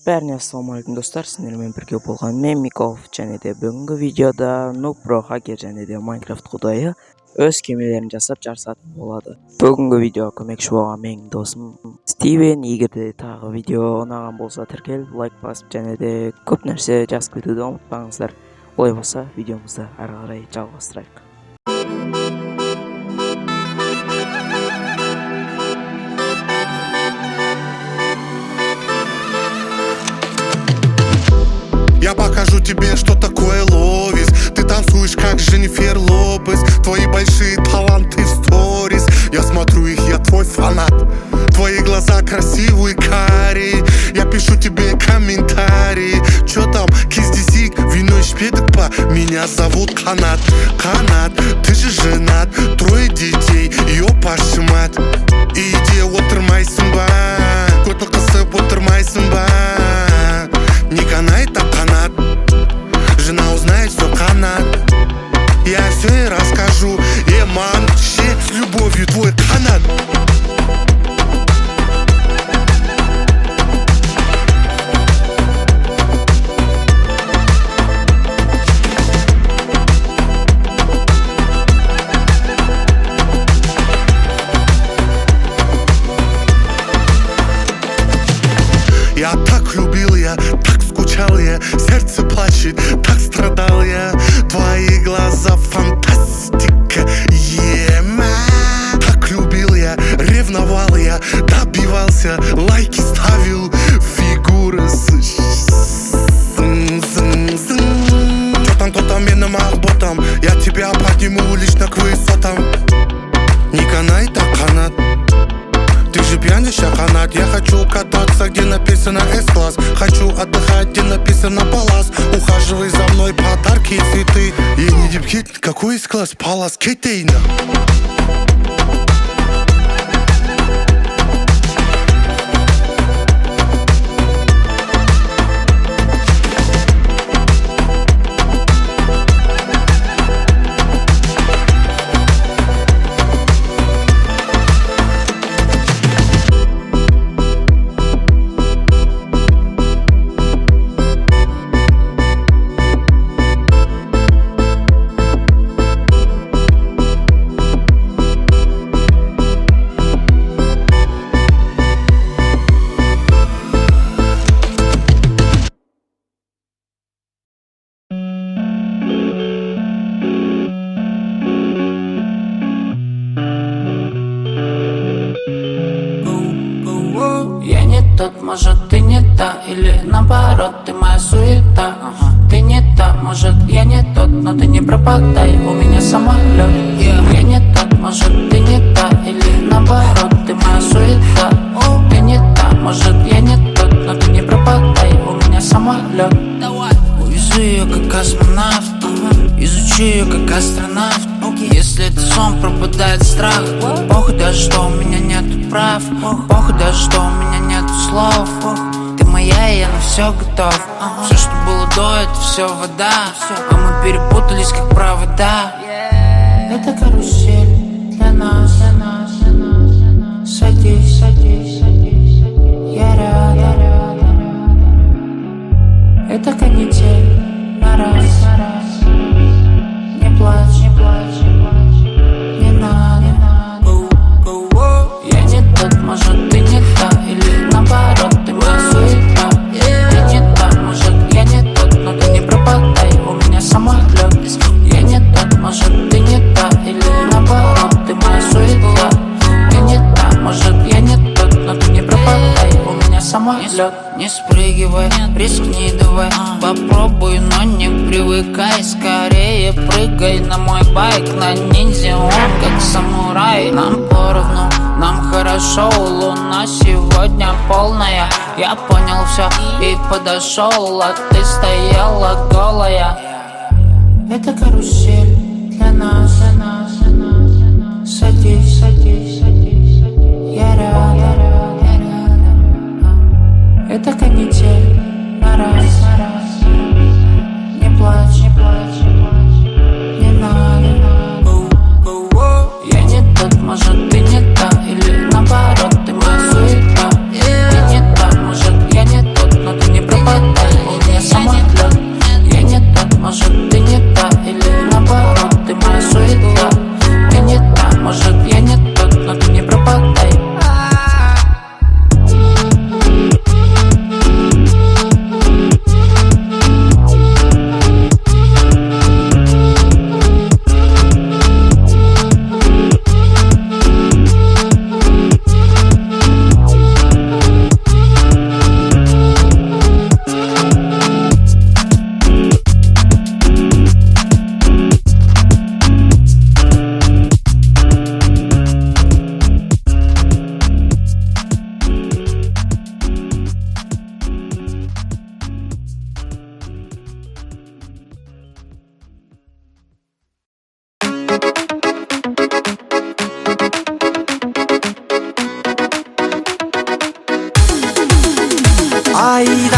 Бәріне ассалаумалейкум достар, сіздермен бірге болған мен Миков, және де бүгінгі видеода Noob Pro Hacker және де Minecraft құдайы өз кемелерін жасап жарысатын болады. Бүгінгі видео көмекші болған менің досым Стивен. Егер де тағы видео ұнаған болса тіркеліп, лайк басып және де көп нәрсе жазып кетуді ұмытпаңыздар. Олай болса, видеомызды ары қарай жалғастырайық. Я покажу тебе, что такое ловис. Ты танцуешь, как Дженнифер Лопес. Твои большие таланты в сторис. Я смотрю их, я твой фанат. Твои глаза красивые, карие. Я пишу тебе комментарии. Чё там, киздисик, вино и шпедекпа. Меня зовут Канат. Канат, ты же женат. 3 детей, ёпашы мать. Үйде отырмайсың ба? Көтіл қысып отырмайсың ба? Не канает, а канат. Жена узнает, все канат. Я все ей расскажу. Ман, с любовью твой канат. Я так любил, я так скучал, я сердце плачет, так страдал я. Твои глаза фантастика, так любил я, ревновал я, добивался, лайки ставил, фигуры Чё там, кто там, менным ахботом, я тебя подниму лично к высотам. Не канай, так канат. Ты же пьяниша, канат. Я хочу кататься, где написано С-класс. Хочу отдыхать, где написано Палас. Ухаживай за мной, подарки и цветы. Я не дипкит, какой С-класс? Палас, кейтейна. Тот, может, ты не та, или наоборот, ты моя суета. Ты не та, может, я не тот, но ты не пропадай, у меня самолет. Я не тот, может, ты не та, или наоборот, ты моя суета. Ты не та, может, я не тот, но ты не пропадай, у меня самолет. Увезу ее как космонавт, изучу ее как астронавт. Если это сон, пропадает страх. Похуй даже, что у меня нету прав. Похуй даже, что у меня нету слов. Ты моя, и я на все готов. Все, что было до, это все вода. А мы перепутались, как провода. Это карусель для нас. Садись, садись, садись. Я рядом. Это канитель на раз. Не плачь, не плачь, не надо. Я не тот, может, ты не та, или наоборот, ты моя суета. Ты не та, может, я не тот, но ты не пропадай, у меня самолет. Я не тот, может, ты не та, или наоборот, ты моя суета. Ты не та, может, я не тот, но ты не пропадай, у меня самолет. Не спрыгивай, рискни давай. Попробуй, но не привыкай. Скорее прыгай на мой байк. На ниндзя он как самурай. Нам поровну, нам хорошо. Луна сегодня полная. Я понял все и подошел, а ты стояла голая. Это карусель для нас. Садись, садись, садись. Я рядом. Это канитель на раз. Не плачь, не плачь, не надо. Я не тот, может, ты не та, или наоборот, ты моя суета. Ты не та, может, я не тот, но ты не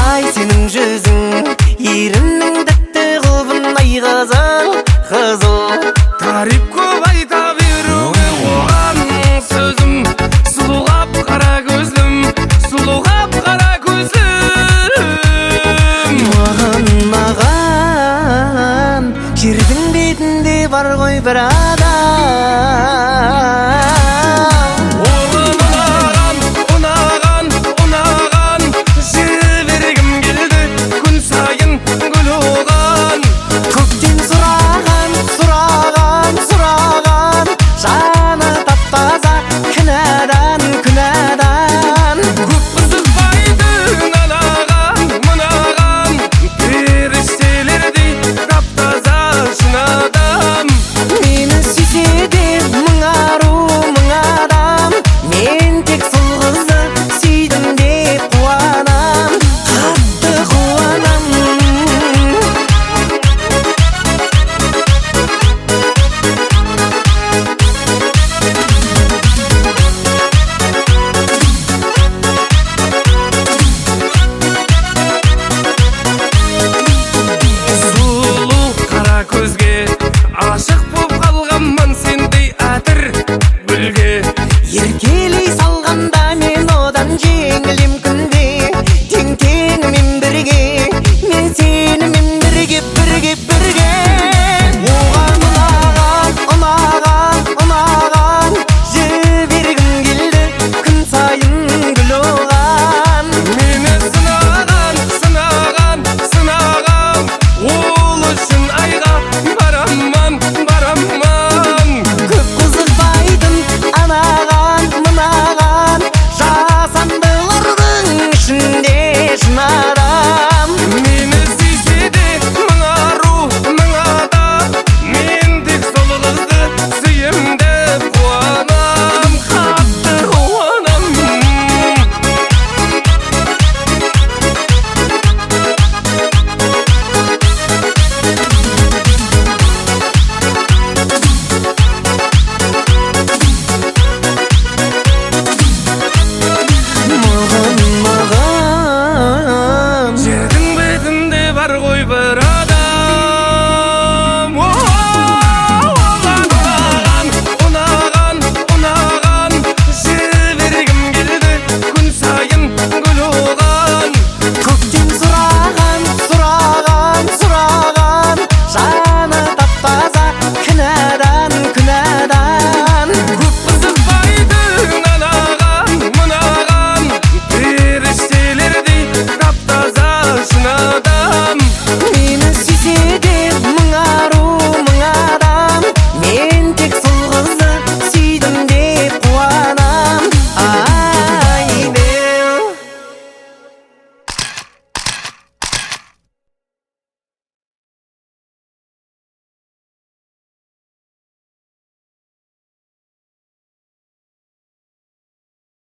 Ай сенің жүзің еріннің тәтті құлбындай қызыл қызыл. Тариф көп айта беруге оған сөзім, сұлуғап қара көзлім, сұлуғап қара көзлім. Маған жердің бетінде бар ғой бір адам.